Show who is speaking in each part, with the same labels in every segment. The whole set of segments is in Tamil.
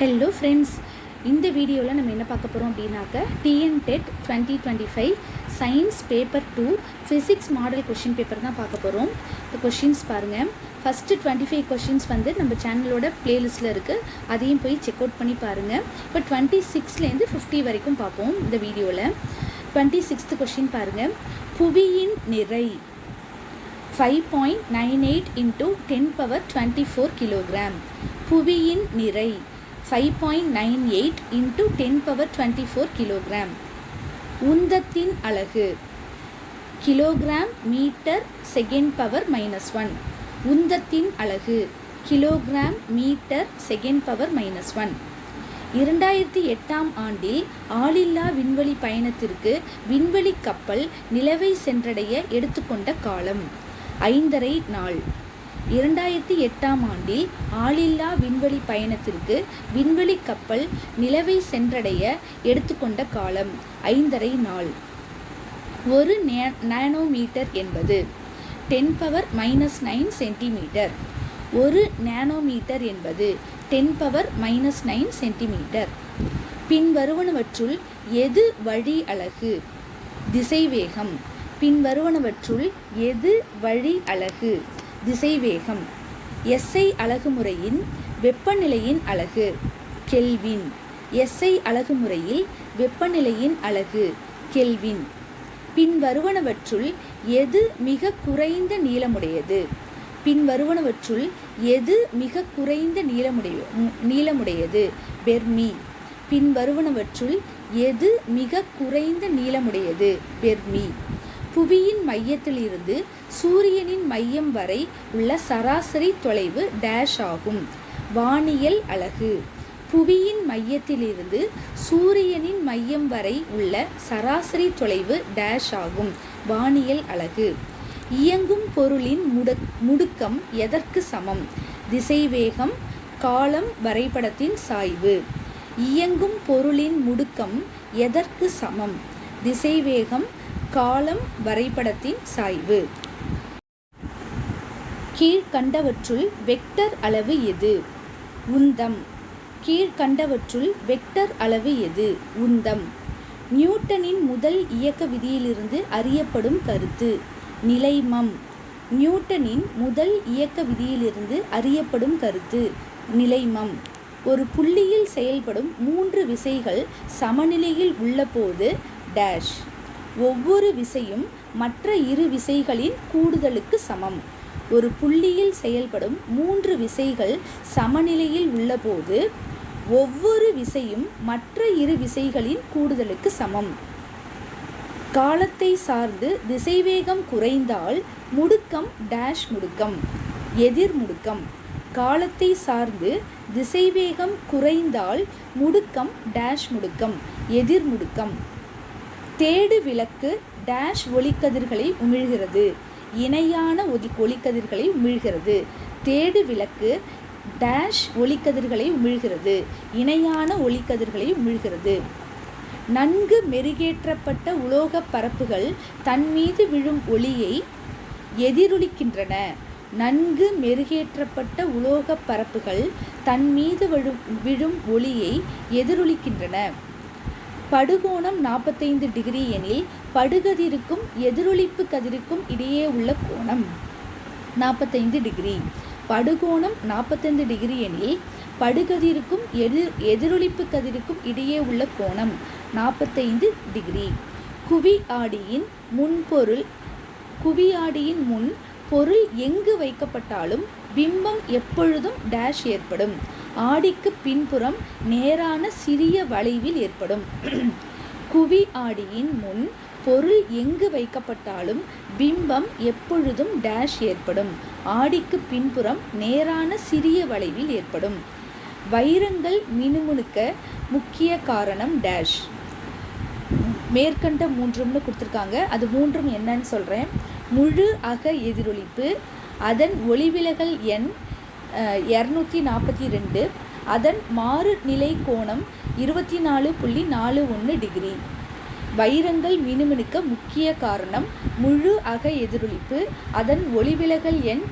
Speaker 1: ஹலோ ஃப்ரெண்ட்ஸ், இந்த வீடியோவில் நம்ம என்ன பார்க்க போகிறோம் அப்படின்னாக்க TNTET 2025 science paper 2 physics model question paper தான் பார்க்க போகிறோம். இந்த கொஷின்ஸ் பாருங்கள். ஃபஸ்ட்டு 25 கொஷின்ஸ் வந்து நம்ம சேனலோட பிளேலிஸ்ட்டில் இருக்குது, அதையும் போய் செக் அவுட் பண்ணி பாருங்கள். இப்போ 26லேருந்து 50 வரைக்கும் பார்ப்போம் இந்த வீடியோவில். 26th கொஷின் பாருங்கள். புவியின் நிறை 5.98 into 10^24 கிலோகிராம். புவியின் நிறை 5.98 into 10^24 கிலோகிராம். உந்தத்தின் அலகு கிலோகிராம் மீட்டர் செகண்ட் பவர் -1. உந்தத்தின் அலகு கிலோகிராம் மீட்டர் செகண்ட் பவர் -1. 2008ஆம் ஆண்டில் ஆளில்லா விண்வெளி பயணத்திற்கு விண்வெளி கப்பல் நிலவை சென்றடைய எடுத்துக்கொண்ட காலம் 5½ நாள். 2008ஆம் ஆண்டில் ஆளில்லா விண்வெளி பயணத்திற்கு விண்வெளி கப்பல் நிலவை சென்றடைய எடுத்துக்கொண்ட காலம் 5½ நாள். ஒரு நானோமீட்டர் என்பது 10⁻⁹ சென்டிமீட்டர். ஒரு நானோமீட்டர் என்பது 10⁻⁹ சென்டிமீட்டர். பின்வருவனவற்றுள் எது வழி அலகு? திசைவேகம். பின்வருவனவற்றுள் எது வழி அலகு? திசைவேகம். SI அலகுமுறையின் வெப்பநிலையின் அலகு கெல்வின். SI அலகுமுறையில் வெப்பநிலையின் அலகு கெல்வின். பின்வருவனவற்றுள் எது மிக குறைந்த நீளமுடையது? பின்வருவனவற்றுள் எது மிக குறைந்த நீளமுடையது? பெர்மி. பின்வருவனவற்றுள் எது மிக குறைந்த நீளமுடையது? பெர்மி. புவியின் மையத்திலிருந்து சூரியனின் மையம் வரை உள்ள சராசரி தொலைவு டேஷ் ஆகும். வானியல் அலகு. புவியின் மையத்திலிருந்து சூரியனின் மையம் வரை உள்ள சராசரி தொலைவு டேஷ் ஆகும். வானியல் அலகு. இயங்கும் பொருளின் முடுக்கம் எதற்கு சமம்? திசைவேகம். காலம் வரைபடத்தின் சாய்வு. இயங்கும் பொருளின் முடுக்கம் எதற்கு சமம்? திசைவேகம். காலம் வரைபடத்தின் சாய்வு. கீழ்கண்டவற்றுள் வெக்டர் அளவு எது? உந்தம். கீழ்கண்டவற்றுள் வெக்டர் அளவு எது? உந்தம். நியூட்டனின் முதல் இயக்க விதியிலிருந்து அறியப்படும் கருத்து. நிலைமம். நியூட்டனின் முதல் இயக்க விதியிலிருந்து அறியப்படும் கருத்து. நிலைமம். ஒரு புள்ளியில் செயல்படும் 3 விசைகள் சமநிலையில் உள்ளபோது டேஷ். ஒவ்வொரு விசையும் மற்ற இரு விசைகளின் கூடுதலுக்கு சமம். ஒரு புள்ளியில் செயல்படும் 3 விசைகள் சமநிலையில் உள்ளபோது ஒவ்வொரு விசையும் மற்ற இரு விசைகளின் கூடுதலுக்கு சமம். காலத்தை சார்ந்து திசைவேகம் குறைந்தால் முடுக்கம் டேஷ் முடுக்கம். எதிர் முடுக்கம். காலத்தை சார்ந்து திசைவேகம் குறைந்தால் முடுக்கம் டேஷ் முடுக்கம். எதிர் முடுக்கம். தேடு விளக்கு டேஷ் ஒளிக்கதிர்களை உமிழ்கிறது. இணையான ஒளிக்கதிர்களை உமிழ்கிறது. தேடு விளக்கு டேஷ் ஒளிக்கதிர்களை உமிழ்கிறது. இணையான ஒளிக்கதிர்களை உமிழ்கிறது. நன்கு மெருகேற்றப்பட்ட உலோகப் பரப்புகள் தன்மீது விழும் ஒளியை எதிரொலிக்கின்றன. நன்கு மெருகேற்றப்பட்ட உலோகப் பரப்புகள் தன்மீது விழும் ஒளியை எதிரொலிக்கின்றன. படுகோணம் 45 டிகிரி எனில் படுகதிருக்கும் எதிரொலிப்பு கதிருக்கும் இடையே உள்ள கோணம் 45 டிகிரி. படுகோணம் 45 டிகிரி எனில் படுகதிருக்கும் எதிரொலிப்பு கதிருக்கும் இடையே உள்ள கோணம் 45 டிகிரி. குவி ஆடியின் முன் பொருள் எங்கு வைக்கப்பட்டாலும் பிம்பம் எப்பொழுதும் டேஷ் ஏற்படும். ஆடிக்கு பின்புறம் நேரான சிறிய வளைவில் ஏற்படும். குவி ஆடியின் முன் பொருள் எங்கு வைக்கப்பட்டாலும் பிம்பம் எப்பொழுதும் டேஷ் ஏற்படும். ஆடிக்கு பின்புறம் நேரான சிறிய வளைவில் ஏற்படும். வைரங்கள் மினுமினுக்க முக்கிய காரணம் டேஷ். மேற்கண்ட 3ன்னு கொடுத்துருக்காங்க. அது 3ம் என்னன்னு சொல்கிறேன். முழு அக எதிரொலிப்பு, அதன் ஒளிவிலகல் எண் 242, அதன் மாறுநிலை கோணம் 24.41 டிகிரி. வைரங்கள் மினுமினுக்க முக்கிய காரணம் முழு அக எதிரொலிப்பு, அதன் ஒளிவிலகல் எண்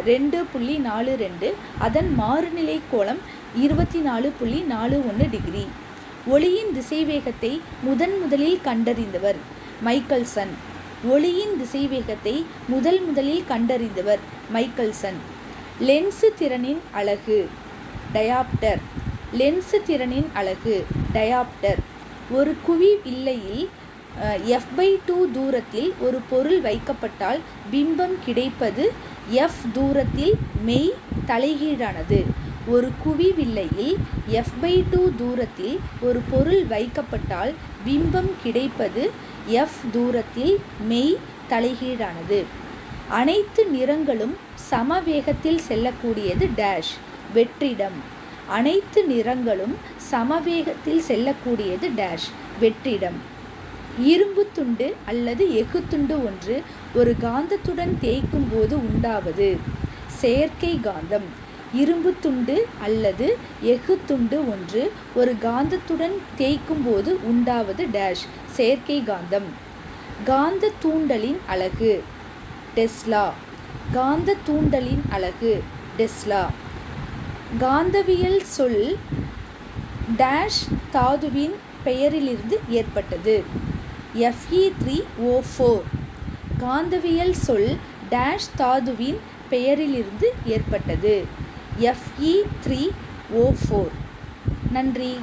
Speaker 1: 2.42, அதன் மாறுநிலை கோணம் 24.41 டிகிரி. ஒளியின் திசைவேகத்தை முதலில் கண்டறிந்தவர் மைக்கேல்சன். ஒளியின் திசைவேகத்தை முதலில் கண்டறிந்தவர் மைக்கேல்சன். லென்சு திறனின் அலகு டயாப்டர். லென்சு திறனின் அலகு டயாப்டர். ஒரு குவி வில்லையில் f/2 தூரத்தில் ஒரு பொருள் வைக்கப்பட்டால் பிம்பம் கிடைப்பது f தூரத்தில் மெய் தலைகீழானது. ஒரு குவி வில்லையில் f/2 தூரத்தில் ஒரு பொருள் வைக்கப்பட்டால் பிம்பம் கிடைப்பது f தூரத்தில் மெய் தலைகீழானது. அனைத்து நிறங்களும் சம வேகத்தில் செல்லக்கூடியது டேஷ் வெற்றிடம். அனைத்து நிறங்களும் சமவேகத்தில் செல்லக்கூடியது டேஷ் வெற்றிடம். இரும்பு துண்டு அல்லது எஃகுத்துண்டு ஒன்று ஒரு காந்தத்துடன் தேய்க்கும் போது உண்டாவது செயற்கை காந்தம். இரும்பு துண்டு அல்லது எஃகுத்துண்டு ஒன்று ஒரு காந்தத்துடன் தேய்க்கும் போது உண்டாவது டேஷ் செயற்கை காந்தம். காந்த தூண்டலின் அலகு டெஸ்லா. காந்த தூண்டலின் அலகு டெஸ்லா. காந்தவியல் சொல் டேஷ் தாதுவின் பெயரிலிருந்து ஏற்பட்டது Fe3O4. காந்தவியல் சொல் டேஷ் தாதுவின் பெயரிலிருந்து ஏற்பட்டது Fe3O4. நன்றி.